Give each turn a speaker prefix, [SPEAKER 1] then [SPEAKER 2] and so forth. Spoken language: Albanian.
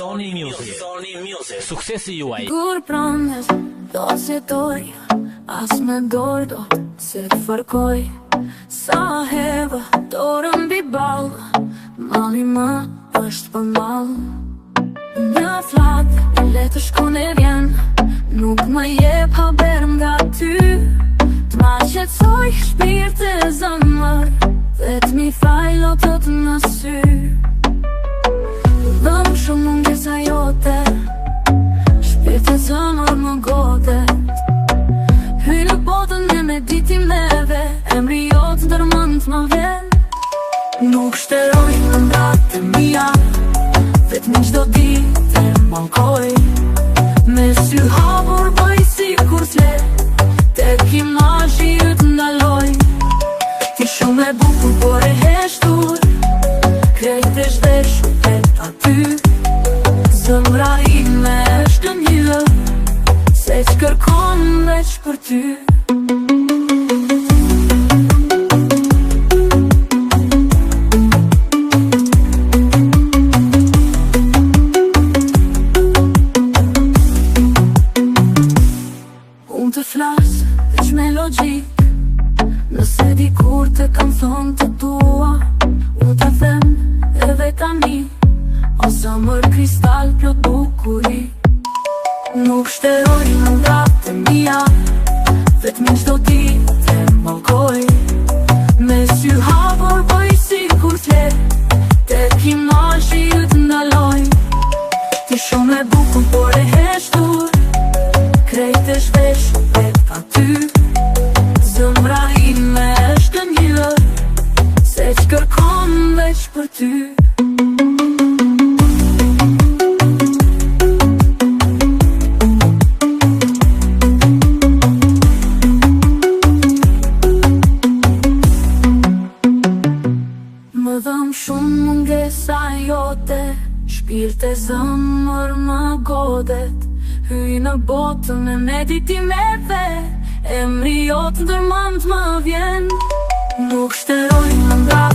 [SPEAKER 1] Sony Music. Suksesi juaj.
[SPEAKER 2] Kur promes, do si doj, as me doj do se të fërkoj. Sa heva, dorën mbi ball, mali më është për mall. Një flat, le të shkon e vjen, nuk më jep haber nga ty. T'ma qetësoj shpirt e zëmër, dhe t'mi fajlo të në sy. Dhëm shumë mungesa jote, shpirt e zëmër më godet. Hyj në botën e meditimeve, emri jotë ndërmend më vjen. Nuk shteroj në ndat e mia, vetëm çdo ditë e mallkoj. Me sy hapur bëj sikur s'le, tek imazhi yt ndaloj. Ti shumë e bukur por e heshtur, krejt e zhveshur vet aty. Zemra ime është një, se ç'kërkon veç për ty. Unë të flas veç me logjik, nëse dikur të kam thonë të dua, unë të them edhe tani, o zemër kristal plot bukuri. Nuk shteroj në ndat e mia, vetëm çdo ditë e mallkoj. Me sy hapur bëj sikur t'le, tek imazhi yt ndaloj. Ti shumë e bukur por e heshtur, krejt e zhveshur vet aty. Zemra ime është një, se ç'kërkon veç për ty. Më dhëm shumë mungesa jote, shpirt e zëmër më godet. Hyj në botën e meditimeve, emri jotë ndërmend më vjen. Nuk shteroj në ndat